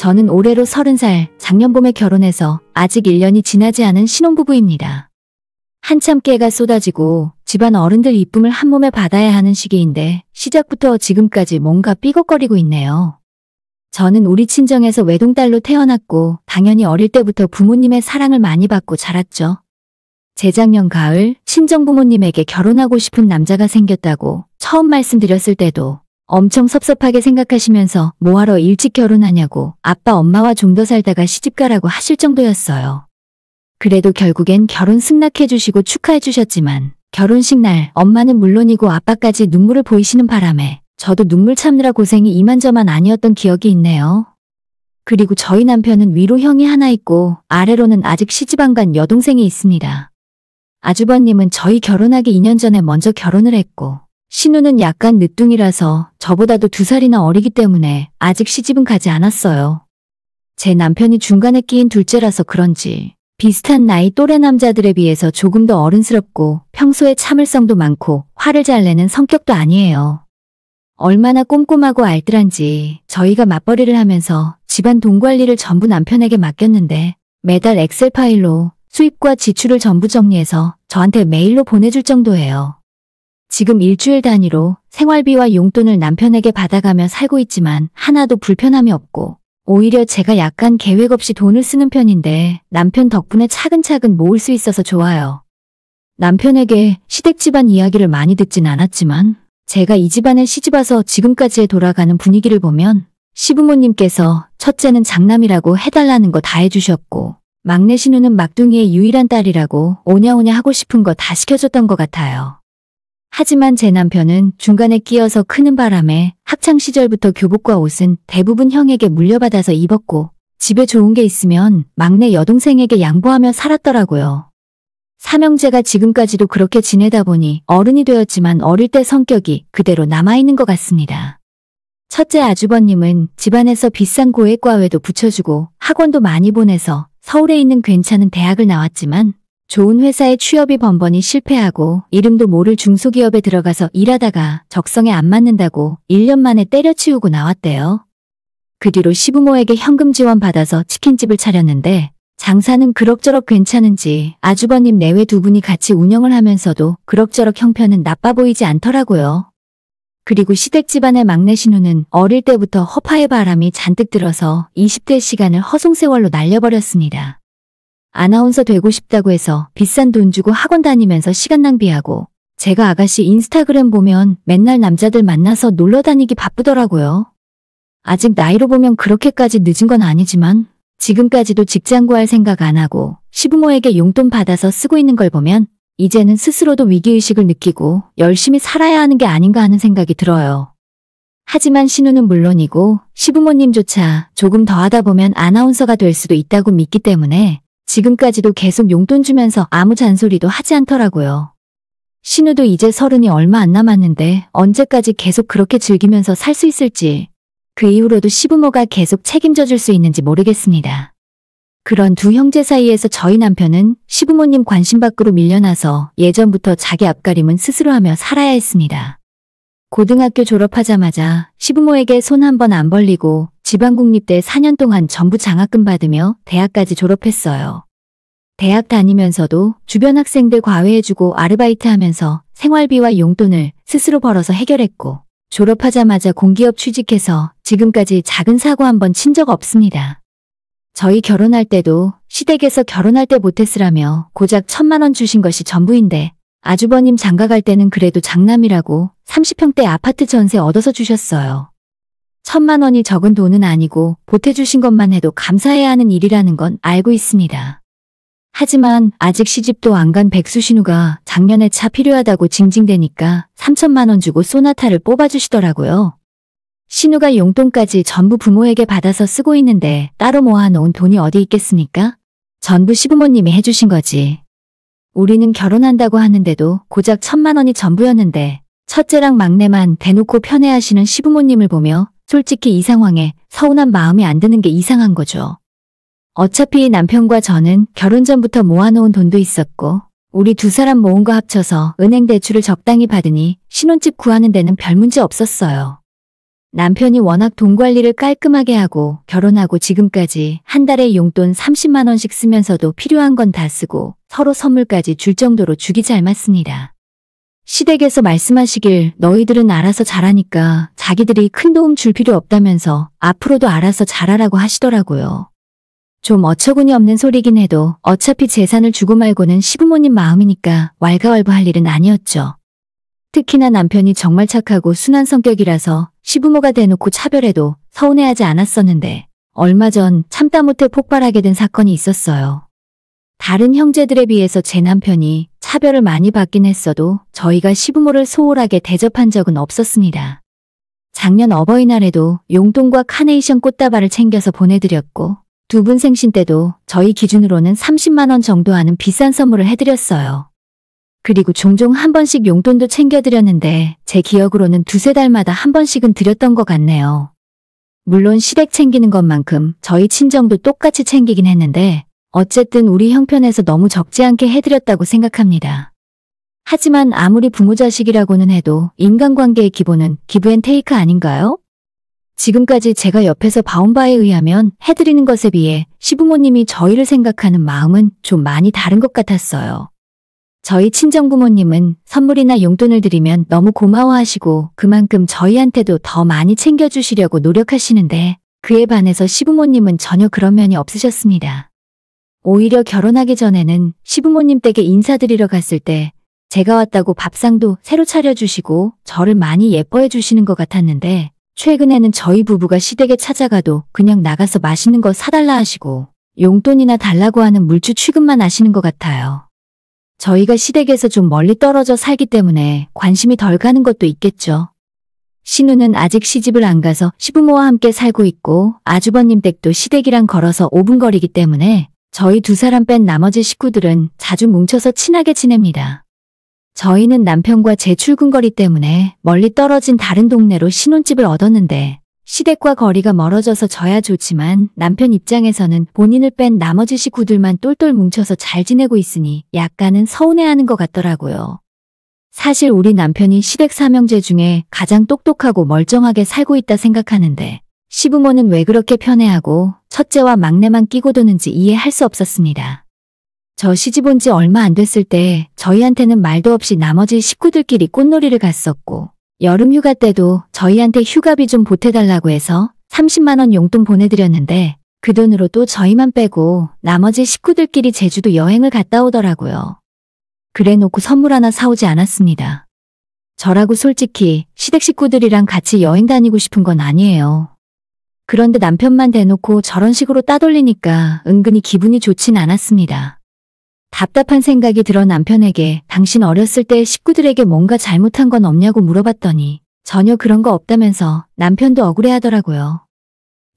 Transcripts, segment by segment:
저는 올해로 30살, 작년 봄에 결혼해서 아직 1년이 지나지 않은 신혼부부입니다. 한참 깨가 쏟아지고 집안 어른들 이쁨을 한몸에 받아야 하는 시기인데 시작부터 지금까지 뭔가 삐걱거리고 있네요. 저는 우리 친정에서 외동딸로 태어났고 당연히 어릴 때부터 부모님의 사랑을 많이 받고 자랐죠. 재작년 가을 친정부모님에게 결혼하고 싶은 남자가 생겼다고 처음 말씀드렸을 때도 엄청 섭섭하게 생각하시면서 뭐하러 일찍 결혼하냐고 아빠 엄마와 좀 더 살다가 시집가라고 하실 정도였어요. 그래도 결국엔 결혼 승낙해주시고 축하해주셨지만 결혼식 날 엄마는 물론이고 아빠까지 눈물을 보이시는 바람에 저도 눈물 참느라 고생이 이만저만 아니었던 기억이 있네요. 그리고 저희 남편은 위로 형이 하나 있고 아래로는 아직 시집 안 간 여동생이 있습니다. 아주버님은 저희 결혼하기 2년 전에 먼저 결혼을 했고 신우는 약간 늦둥이라서 저보다도 2살이나 어리기 때문에 아직 시집은 가지 않았어요. 제 남편이 중간에 끼인 둘째라서 그런지 비슷한 나이 또래 남자들에 비해서 조금 더 어른스럽고 평소에 참을성도 많고 화를 잘 내는 성격도 아니에요. 얼마나 꼼꼼하고 알뜰한지 저희가 맞벌이를 하면서 집안 돈 관리를 전부 남편에게 맡겼는데 매달 엑셀 파일로 수입과 지출을 전부 정리해서 저한테 메일로 보내줄 정도예요. 지금 일주일 단위로 생활비와 용돈을 남편에게 받아가며 살고 있지만 하나도 불편함이 없고 오히려 제가 약간 계획 없이 돈을 쓰는 편인데 남편 덕분에 차근차근 모을 수 있어서 좋아요. 남편에게 시댁 집안 이야기를 많이 듣진 않았지만 제가 이 집안에 시집와서 지금까지의 돌아가는 분위기를 보면 시부모님께서 첫째는 장남이라고 해달라는 거 다 해주셨고 막내 신우는 막둥이의 유일한 딸이라고 오냐오냐 하고 싶은 거 다 시켜줬던 것 같아요. 하지만 제 남편은 중간에 끼어서 크는 바람에 학창시절부터 교복과 옷은 대부분 형에게 물려받아서 입었고 집에 좋은 게 있으면 막내 여동생에게 양보하며 살았더라고요. 삼형제가 지금까지도 그렇게 지내다 보니 어른이 되었지만 어릴 때 성격이 그대로 남아있는 것 같습니다. 첫째 아주버님은 집안에서 비싼 고액과외도 붙여주고 학원도 많이 보내서 서울에 있는 괜찮은 대학을 나왔지만 좋은 회사에 취업이 번번이 실패하고 이름도 모를 중소기업에 들어가서 일하다가 적성에 안 맞는다고 1년 만에 때려치우고 나왔대요. 그 뒤로 시부모에게 현금 지원 받아서 치킨집을 차렸는데 장사는 그럭저럭 괜찮은지 아주버님 내외 두 분이 같이 운영을 하면서도 그럭저럭 형편은 나빠 보이지 않더라고요. 그리고 시댁 집안의 막내 신우는 어릴 때부터 허파의 바람이 잔뜩 들어서 20대 시간을 허송세월로 날려버렸습니다. 아나운서 되고 싶다고 해서 비싼 돈 주고 학원 다니면서 시간 낭비하고 제가 아가씨 인스타그램 보면 맨날 남자들 만나서 놀러 다니기 바쁘더라고요. 아직 나이로 보면 그렇게까지 늦은 건 아니지만 지금까지도 직장 구할 생각 안 하고 시부모에게 용돈 받아서 쓰고 있는 걸 보면 이제는 스스로도 위기의식을 느끼고 열심히 살아야 하는 게 아닌가 하는 생각이 들어요. 하지만 신우는 물론이고 시부모님조차 조금 더 하다 보면 아나운서가 될 수도 있다고 믿기 때문에 지금까지도 계속 용돈 주면서 아무 잔소리도 하지 않더라고요. 신우도 이제 30이 얼마 안 남았는데 언제까지 계속 그렇게 즐기면서 살 수 있을지 그 이후로도 시부모가 계속 책임져 줄 수 있는지 모르겠습니다. 그런 두 형제 사이에서 저희 남편은 시부모님 관심 밖으로 밀려나서 예전부터 자기 앞가림은 스스로 하며 살아야 했습니다. 고등학교 졸업하자마자 시부모에게 손 한 번 안 벌리고 지방국립대 4년 동안 전부 장학금 받으며 대학까지 졸업했어요. 대학 다니면서도 주변 학생들 과외해주고 아르바이트하면서 생활비와 용돈을 스스로 벌어서 해결했고 졸업하자마자 공기업 취직해서 지금까지 작은 사고 한 번 친 적 없습니다. 저희 결혼할 때도 시댁에서 결혼할 때 못했으라며 고작 1,000만 원 주신 것이 전부인데 아주버님 장가갈 때는 그래도 장남이라고 30평대 아파트 전세 얻어서 주셨어요. 1,000만 원이 적은 돈은 아니고 보태주신 것만 해도 감사해야 하는 일이라는 건 알고 있습니다. 하지만 아직 시집도 안 간 백수 신우가 작년에 차 필요하다고 징징대니까 3,000만 원 주고 소나타를 뽑아주시더라고요. 신우가 용돈까지 전부 부모에게 받아서 쓰고 있는데 따로 모아놓은 돈이 어디 있겠습니까? 전부 시부모님이 해주신 거지. 우리는 결혼한다고 하는데도 고작 1,000만 원이 전부였는데 첫째랑 막내만 대놓고 편애하시는 시부모님을 보며 솔직히 이 상황에 서운한 마음이 안 드는 게 이상한 거죠. 어차피 남편과 저는 결혼 전부터 모아놓은 돈도 있었고 우리 두 사람 모은 거 합쳐서 은행 대출을 적당히 받으니 신혼집 구하는 데는 별 문제 없었어요. 남편이 워낙 돈 관리를 깔끔하게 하고 결혼하고 지금까지 한 달에 용돈 30만 원씩 쓰면서도 필요한 건 다 쓰고 서로 선물까지 줄 정도로 죽이 잘 맞습니다. 시댁에서 말씀하시길 너희들은 알아서 잘하니까 자기들이 큰 도움 줄 필요 없다면서 앞으로도 알아서 잘하라고 하시더라고요. 좀 어처구니 없는 소리긴 해도 어차피 재산을 주고 말고는 시부모님 마음이니까 왈가왈부할 일은 아니었죠. 특히나 남편이 정말 착하고 순한 성격이라서 시부모가 대놓고 차별해도 서운해하지 않았었는데 얼마 전 참다 못해 폭발하게 된 사건이 있었어요. 다른 형제들에 비해서 제 남편이 차별을 많이 받긴 했어도 저희가 시부모를 소홀하게 대접한 적은 없었습니다. 작년 어버이날에도 용돈과 카네이션 꽃다발을 챙겨서 보내드렸고 두 분 생신 때도 저희 기준으로는 30만 원 정도 하는 비싼 선물을 해드렸어요. 그리고 종종 한 번씩 용돈도 챙겨드렸는데 제 기억으로는 두세 달마다 한 번씩은 드렸던 것 같네요. 물론 시댁 챙기는 것만큼 저희 친정도 똑같이 챙기긴 했는데 어쨌든 우리 형편에서 너무 적지 않게 해드렸다고 생각합니다. 하지만 아무리 부모 자식이라고는 해도 인간관계의 기본은 기브앤테이크 아닌가요? 지금까지 제가 옆에서 봐온 바에 의하면 해드리는 것에 비해 시부모님이 저희를 생각하는 마음은 좀 많이 다른 것 같았어요. 저희 친정부모님은 선물이나 용돈을 드리면 너무 고마워하시고 그만큼 저희한테도 더 많이 챙겨주시려고 노력하시는데 그에 반해서 시부모님은 전혀 그런 면이 없으셨습니다. 오히려 결혼하기 전에는 시부모님 댁에 인사드리러 갔을 때 제가 왔다고 밥상도 새로 차려주시고 저를 많이 예뻐해 주시는 것 같았는데 최근에는 저희 부부가 시댁에 찾아가도 그냥 나가서 맛있는 거 사달라 하시고 용돈이나 달라고 하는 물주 취급만 하시는 것 같아요. 저희가 시댁에서 좀 멀리 떨어져 살기 때문에 관심이 덜 가는 것도 있겠죠. 신우는 아직 시집을 안 가서 시부모와 함께 살고 있고 아주버님 댁도 시댁이랑 걸어서 5분 거리이기 때문에 저희 두 사람 뺀 나머지 식구들은 자주 뭉쳐서 친하게 지냅니다. 저희는 남편과 제 출근거리 때문에 멀리 떨어진 다른 동네로 신혼집을 얻었는데 시댁과 거리가 멀어져서 저야 좋지만 남편 입장에서는 본인을 뺀 나머지 식구들만 똘똘 뭉쳐서 잘 지내고 있으니 약간은 서운해하는 것 같더라고요. 사실 우리 남편이 시댁 삼형제 중에 가장 똑똑하고 멀쩡하게 살고 있다 생각하는데 시부모는 왜 그렇게 편애하고 첫째와 막내만 끼고 도는지 이해할 수 없었습니다. 저 시집 온 지 얼마 안 됐을 때 저희한테는 말도 없이 나머지 식구들끼리 꽃놀이를 갔었고 여름 휴가 때도 저희한테 휴가비 좀 보태달라고 해서 30만 원 용돈 보내드렸는데 그 돈으로 또 저희만 빼고 나머지 식구들끼리 제주도 여행을 갔다 오더라고요. 그래놓고 선물 하나 사오지 않았습니다. 저라고 솔직히 시댁 식구들이랑 같이 여행 다니고 싶은 건 아니에요. 그런데 남편만 대놓고 저런 식으로 따돌리니까 은근히 기분이 좋진 않았습니다. 답답한 생각이 들어 남편에게 당신 어렸을 때 식구들에게 뭔가 잘못한 건 없냐고 물어봤더니 전혀 그런 거 없다면서 남편도 억울해하더라고요.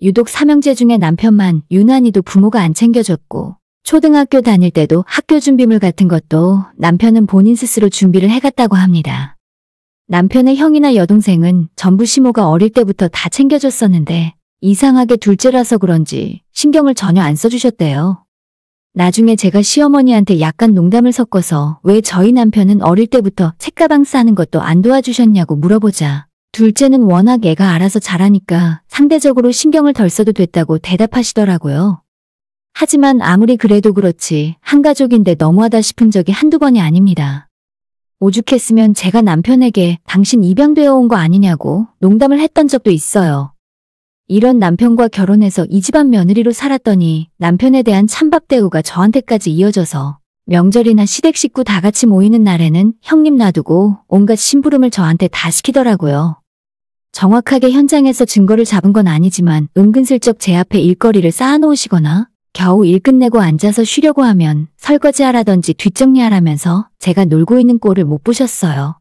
유독 삼형제 중에 남편만 유난히도 부모가 안 챙겨줬고 초등학교 다닐 때도 학교 준비물 같은 것도 남편은 본인 스스로 준비를 해갔다고 합니다. 남편의 형이나 여동생은 전부 시모가 어릴 때부터 다 챙겨줬었는데 이상하게 둘째라서 그런지 신경을 전혀 안 써주셨대요. 나중에 제가 시어머니한테 약간 농담을 섞어서 왜 저희 남편은 어릴 때부터 책가방 싸는 것도 안 도와주셨냐고 물어보자 둘째는 워낙 애가 알아서 잘하니까 상대적으로 신경을 덜 써도 됐다고 대답하시더라고요. 하지만 아무리 그래도 그렇지 한 가족인데 너무하다 싶은 적이 한두 번이 아닙니다. 오죽했으면 제가 남편에게 당신 입양되어 온 거 아니냐고 농담을 했던 적도 있어요. 이런 남편과 결혼해서 이 집안 며느리로 살았더니 남편에 대한 찬밥 대우가 저한테까지 이어져서 명절이나 시댁 식구 다 같이 모이는 날에는 형님 놔두고 온갖 심부름을 저한테 다 시키더라고요. 정확하게 현장에서 증거를 잡은 건 아니지만 은근슬쩍 제 앞에 일거리를 쌓아놓으시거나 겨우 일 끝내고 앉아서 쉬려고 하면 설거지하라든지 뒷정리하라면서 제가 놀고 있는 꼴을 못 보셨어요.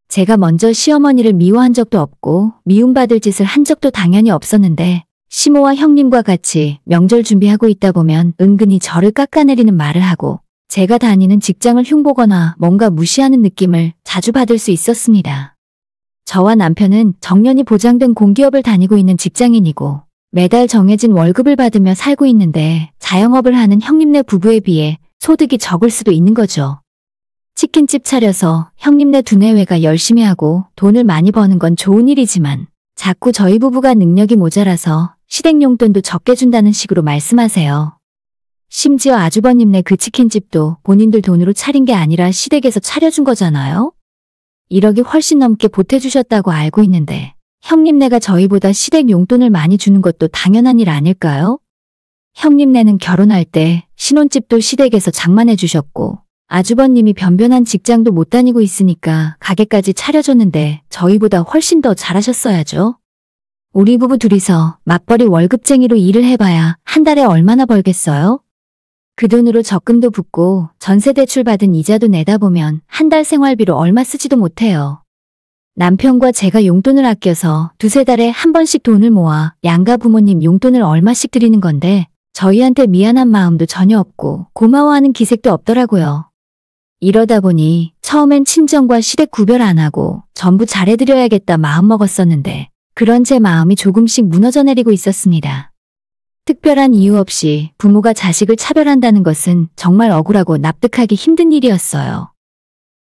제가 먼저 시어머니를 미워한 적도 없고 미움받을 짓을 한 적도 당연히 없었는데 시모와 형님과 같이 명절 준비하고 있다 보면 은근히 저를 깎아내리는 말을 하고 제가 다니는 직장을 흉보거나 뭔가 무시하는 느낌을 자주 받을 수 있었습니다. 저와 남편은 정년이 보장된 공기업을 다니고 있는 직장인이고 매달 정해진 월급을 받으며 살고 있는데 자영업을 하는 형님네 부부에 비해 소득이 적을 수도 있는 거죠. 치킨집 차려서 형님네 두뇌회가 열심히 하고 돈을 많이 버는 건 좋은 일이지만 자꾸 저희 부부가 능력이 모자라서 시댁 용돈도 적게 준다는 식으로 말씀하세요. 심지어 아주버님네 그 치킨집도 본인들 돈으로 차린 게 아니라 시댁에서 차려준 거잖아요? 1억이 훨씬 넘게 보태주셨다고 알고 있는데 형님네가 저희보다 시댁 용돈을 많이 주는 것도 당연한 일 아닐까요? 형님네는 결혼할 때 신혼집도 시댁에서 장만해 주셨고 아주버님이 변변한 직장도 못 다니고 있으니까 가게까지 차려줬는데 저희보다 훨씬 더 잘하셨어야죠. 우리 부부 둘이서 맞벌이 월급쟁이로 일을 해봐야 한 달에 얼마나 벌겠어요? 그 돈으로 적금도 붓고 전세 대출 받은 이자도 내다 보면 한 달 생활비로 얼마 쓰지도 못해요. 남편과 제가 용돈을 아껴서 두세 달에 한 번씩 돈을 모아 양가 부모님 용돈을 얼마씩 드리는 건데 저희한테 미안한 마음도 전혀 없고 고마워하는 기색도 없더라고요. 이러다 보니 처음엔 친정과 시댁 구별 안 하고 전부 잘해드려야겠다 마음먹었었는데 그런 제 마음이 조금씩 무너져 내리고 있었습니다. 특별한 이유 없이 부모가 자식을 차별한다는 것은 정말 억울하고 납득하기 힘든 일이었어요.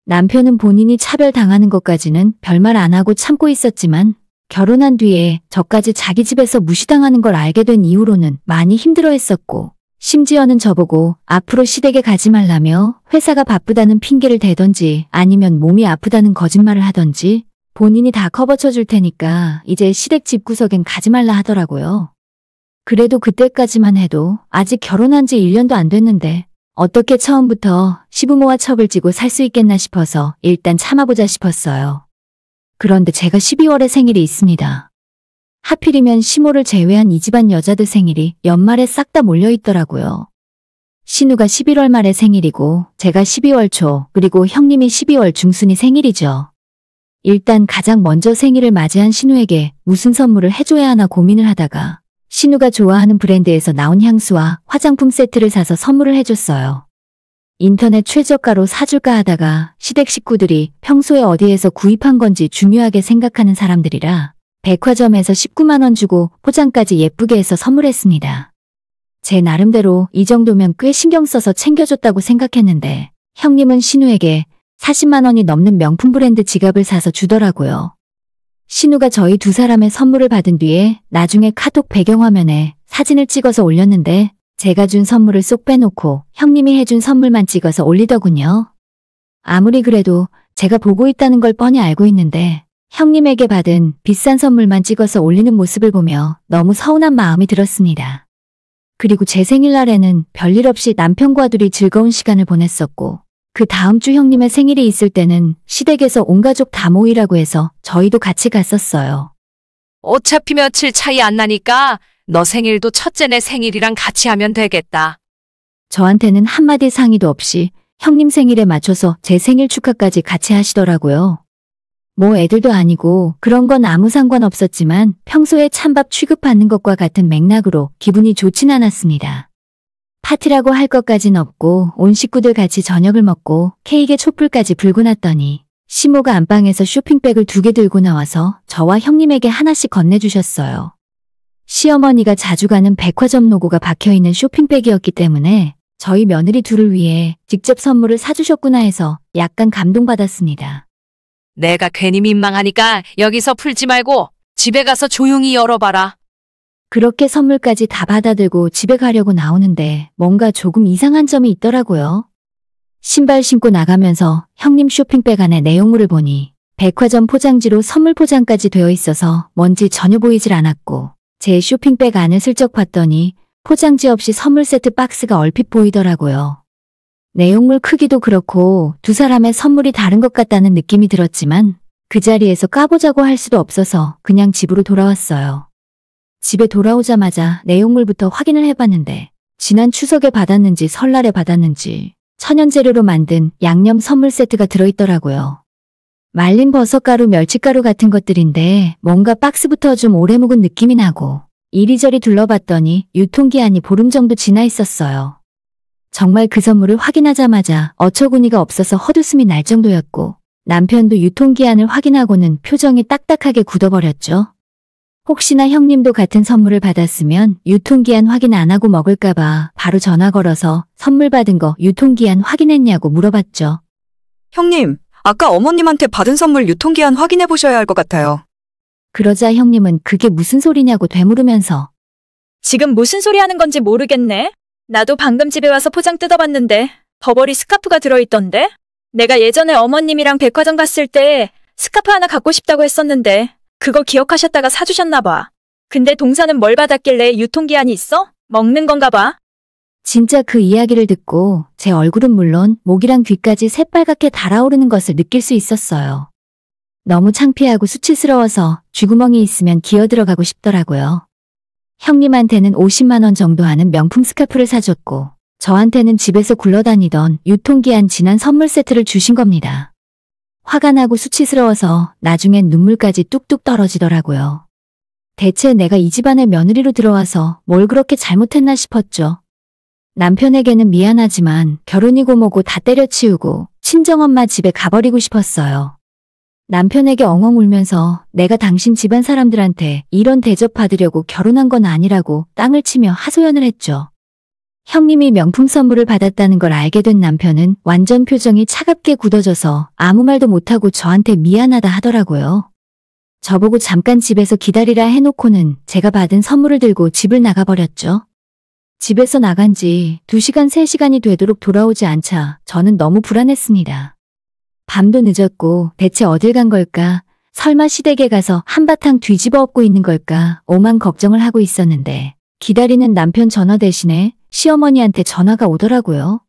남편은 본인이 차별당하는 것까지는 별말 안 하고 참고 있었지만 결혼한 뒤에 저까지 자기 집에서 무시당하는 걸 알게 된 이후로는 많이 힘들어했었고 심지어는 저보고 앞으로 시댁에 가지 말라며 회사가 바쁘다는 핑계를 대던지 아니면 몸이 아프다는 거짓말을 하던지 본인이 다 커버쳐 줄 테니까 이제 시댁 집구석엔 가지 말라 하더라고요. 그래도 그때까지만 해도 아직 결혼한 지 1년도 안 됐는데 어떻게 처음부터 시부모와 척을 지고 살 수 있겠나 싶어서 일단 참아보자 싶었어요. 그런데 제가 12월에 생일이 있습니다. 하필이면 시모를 제외한 이 집안 여자들 생일이 연말에 싹 다 몰려있더라고요. 신우가 11월 말에 생일이고 제가 12월 초 그리고 형님이 12월 중순이 생일이죠. 일단 가장 먼저 생일을 맞이한 신우에게 무슨 선물을 해줘야 하나 고민을 하다가 신우가 좋아하는 브랜드에서 나온 향수와 화장품 세트를 사서 선물을 해줬어요. 인터넷 최저가로 사줄까 하다가 시댁 식구들이 평소에 어디에서 구입한 건지 중요하게 생각하는 사람들이라 백화점에서 19만 원 주고 포장까지 예쁘게 해서 선물했습니다. 제 나름대로 이 정도면 꽤 신경 써서 챙겨줬다고 생각했는데 형님은 신우에게 40만 원이 넘는 명품 브랜드 지갑을 사서 주더라고요. 신우가 저희 두 사람의 선물을 받은 뒤에 나중에 카톡 배경화면에 사진을 찍어서 올렸는데 제가 준 선물을 쏙 빼놓고 형님이 해준 선물만 찍어서 올리더군요. 아무리 그래도 제가 보고 있다는 걸 뻔히 알고 있는데 형님에게 받은 비싼 선물만 찍어서 올리는 모습을 보며 너무 서운한 마음이 들었습니다. 그리고 제 생일날에는 별일 없이 남편과 둘이 즐거운 시간을 보냈었고 그 다음 주 형님의 생일이 있을 때는 시댁에서 온 가족 다 모이라고 해서 저희도 같이 갔었어요. 어차피 며칠 차이 안 나니까 너 생일도 첫째네 생일이랑 같이 하면 되겠다. 저한테는 한마디 상의도 없이 형님 생일에 맞춰서 제 생일 축하까지 같이 하시더라고요. 뭐 애들도 아니고 그런 건 아무 상관없었지만 평소에 찬밥 취급받는 것과 같은 맥락으로 기분이 좋진 않았습니다. 파티라고 할 것까진 없고 온 식구들 같이 저녁을 먹고 케이크에 촛불까지 불고 났더니 시모가 안방에서 쇼핑백을 2개 들고 나와서 저와 형님에게 하나씩 건네주셨어요. 시어머니가 자주 가는 백화점 로고가 박혀있는 쇼핑백이었기 때문에 저희 며느리 둘을 위해 직접 선물을 사주셨구나 해서 약간 감동받았습니다. 내가 괜히 민망하니까 여기서 풀지 말고 집에 가서 조용히 열어봐라. 그렇게 선물까지 다 받아들고 집에 가려고 나오는데 뭔가 조금 이상한 점이 있더라고요. 신발 신고 나가면서 형님 쇼핑백 안에 내용물을 보니 백화점 포장지로 선물 포장까지 되어 있어서 뭔지 전혀 보이질 않았고 제 쇼핑백 안을 슬쩍 봤더니 포장지 없이 선물 세트 박스가 얼핏 보이더라고요. 내용물 크기도 그렇고 두 사람의 선물이 다른 것 같다는 느낌이 들었지만 그 자리에서 까보자고 할 수도 없어서 그냥 집으로 돌아왔어요. 집에 돌아오자마자 내용물부터 확인을 해봤는데 지난 추석에 받았는지 설날에 받았는지 천연재료로 만든 양념 선물 세트가 들어있더라고요. 말린 버섯가루, 멸치가루 같은 것들인데 뭔가 박스부터 좀 오래 묵은 느낌이 나고 이리저리 둘러봤더니 유통기한이 보름 정도 지나 있었어요. 정말 그 선물을 확인하자마자 어처구니가 없어서 헛웃음이 날 정도였고 남편도 유통기한을 확인하고는 표정이 딱딱하게 굳어버렸죠. 혹시나 형님도 같은 선물을 받았으면 유통기한 확인 안 하고 먹을까봐 바로 전화 걸어서 선물 받은 거 유통기한 확인했냐고 물어봤죠. 형님, 아까 어머님한테 받은 선물 유통기한 확인해 보셔야 할 것 같아요. 그러자 형님은 그게 무슨 소리냐고 되물으면서 지금 무슨 소리 하는 건지 모르겠네. 나도 방금 집에 와서 포장 뜯어봤는데 버버리 스카프가 들어있던데? 내가 예전에 어머님이랑 백화점 갔을 때 스카프 하나 갖고 싶다고 했었는데 그거 기억하셨다가 사주셨나 봐. 근데 동사는 뭘 받았길래 유통기한이 있어? 먹는 건가 봐. 진짜 그 이야기를 듣고 제 얼굴은 물론 목이랑 귀까지 새빨갛게 달아오르는 것을 느낄 수 있었어요. 너무 창피하고 수치스러워서 쥐구멍이 있으면 기어 들어가고 싶더라고요. 형님한테는 50만 원 정도 하는 명품 스카프를 사줬고 저한테는 집에서 굴러다니던 유통기한 지난 선물 세트를 주신 겁니다. 화가 나고 수치스러워서 나중엔 눈물까지 뚝뚝 떨어지더라고요. 대체 내가 이 집안의 며느리로 들어와서 뭘 그렇게 잘못했나 싶었죠. 남편에게는 미안하지만 결혼이고 뭐고 다 때려치우고 친정엄마 집에 가버리고 싶었어요. 남편에게 엉엉 울면서 내가 당신 집안 사람들한테 이런 대접 받으려고 결혼한 건 아니라고 땅을 치며 하소연을 했죠. 형님이 명품 선물을 받았다는 걸 알게 된 남편은 완전 표정이 차갑게 굳어져서 아무 말도 못하고 저한테 미안하다 하더라고요. 저보고 잠깐 집에서 기다리라 해놓고는 제가 받은 선물을 들고 집을 나가버렸죠. 집에서 나간 지 2시간, 3시간이 되도록 돌아오지 않자 저는 너무 불안했습니다. 밤도 늦었고 대체 어딜 간 걸까? 설마 시댁에 가서 한바탕 뒤집어 엎고 있는 걸까? 오만 걱정을 하고 있었는데 기다리는 남편 전화 대신에 시어머니한테 전화가 오더라고요.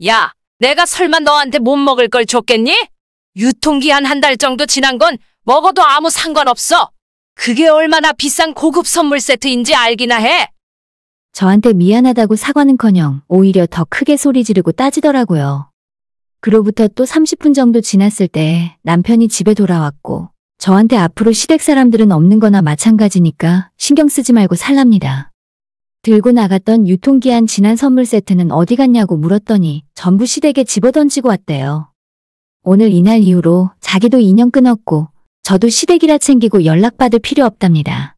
야, 내가 설마 너한테 못 먹을 걸 줬겠니? 유통기한 한 달 정도 지난 건 먹어도 아무 상관없어. 그게 얼마나 비싼 고급 선물 세트인지 알기나 해. 저한테 미안하다고 사과는커녕 오히려 더 크게 소리 지르고 따지더라고요. 그로부터 또 30분 정도 지났을 때 남편이 집에 돌아왔고 저한테 앞으로 시댁 사람들은 없는 거나 마찬가지니까 신경 쓰지 말고 살랍니다. 들고 나갔던 유통기한 지난 선물 세트는 어디 갔냐고 물었더니 전부 시댁에 집어던지고 왔대요. 오늘 이날 이후로 자기도 인연 끊었고 저도 시댁이라 챙기고 연락받을 필요 없답니다.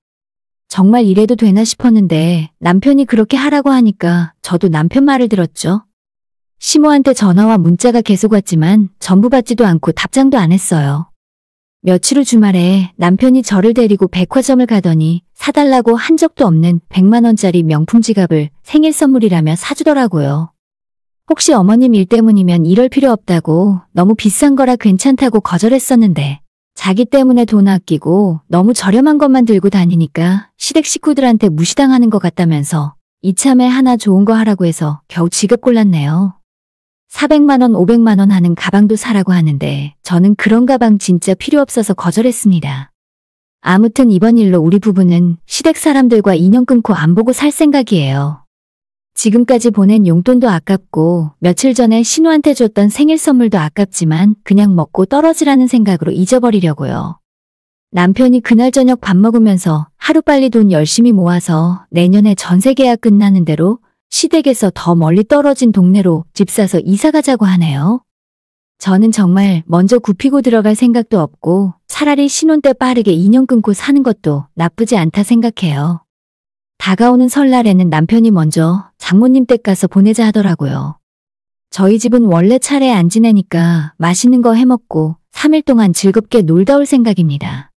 정말 이래도 되나 싶었는데 남편이 그렇게 하라고 하니까 저도 남편 말을 들었죠. 시모한테 전화와 문자가 계속 왔지만 전부 받지도 않고 답장도 안 했어요. 며칠 후 주말에 남편이 저를 데리고 백화점을 가더니 사달라고 한 적도 없는 100만 원짜리 명품 지갑을 생일 선물이라며 사주더라고요. 혹시 어머님 일 때문이면 이럴 필요 없다고 너무 비싼 거라 괜찮다고 거절했었는데 자기 때문에 돈 아끼고 너무 저렴한 것만 들고 다니니까 시댁 식구들한테 무시당하는 것 같다면서 이참에 하나 좋은 거 하라고 해서 겨우 지갑 골랐네요. 400만 원, 500만 원 하는 가방도 사라고 하는데 저는 그런 가방 진짜 필요 없어서 거절했습니다. 아무튼 이번 일로 우리 부부는 시댁 사람들과 인연 끊고 안 보고 살 생각이에요. 지금까지 보낸 용돈도 아깝고 며칠 전에 신우한테 줬던 생일 선물도 아깝지만 그냥 먹고 떨어지라는 생각으로 잊어버리려고요. 남편이 그날 저녁 밥 먹으면서 하루빨리 돈 열심히 모아서 내년에 전세 계약 끝나는 대로 시댁에서 더 멀리 떨어진 동네로 집 사서 이사 가자고 하네요. 저는 정말 먼저 굽히고 들어갈 생각도 없고 차라리 신혼 때 빠르게 인연 끊고 사는 것도 나쁘지 않다 생각해요. 다가오는 설날에는 남편이 먼저 장모님 댁 가서 보내자 하더라고요. 저희 집은 원래 차례 안 지내니까 맛있는 거 해먹고 3일 동안 즐겁게 놀다 올 생각입니다.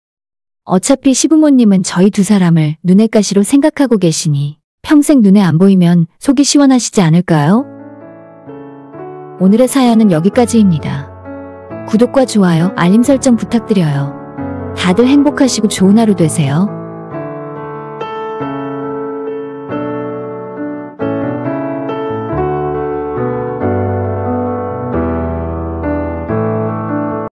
어차피 시부모님은 저희 두 사람을 눈엣 가시로 생각하고 계시니 평생 눈에 안 보이면 속이 시원하시지 않을까요? 오늘의 사연은 여기까지입니다. 구독과 좋아요, 알림 설정 부탁드려요. 다들 행복하시고 좋은 하루 되세요.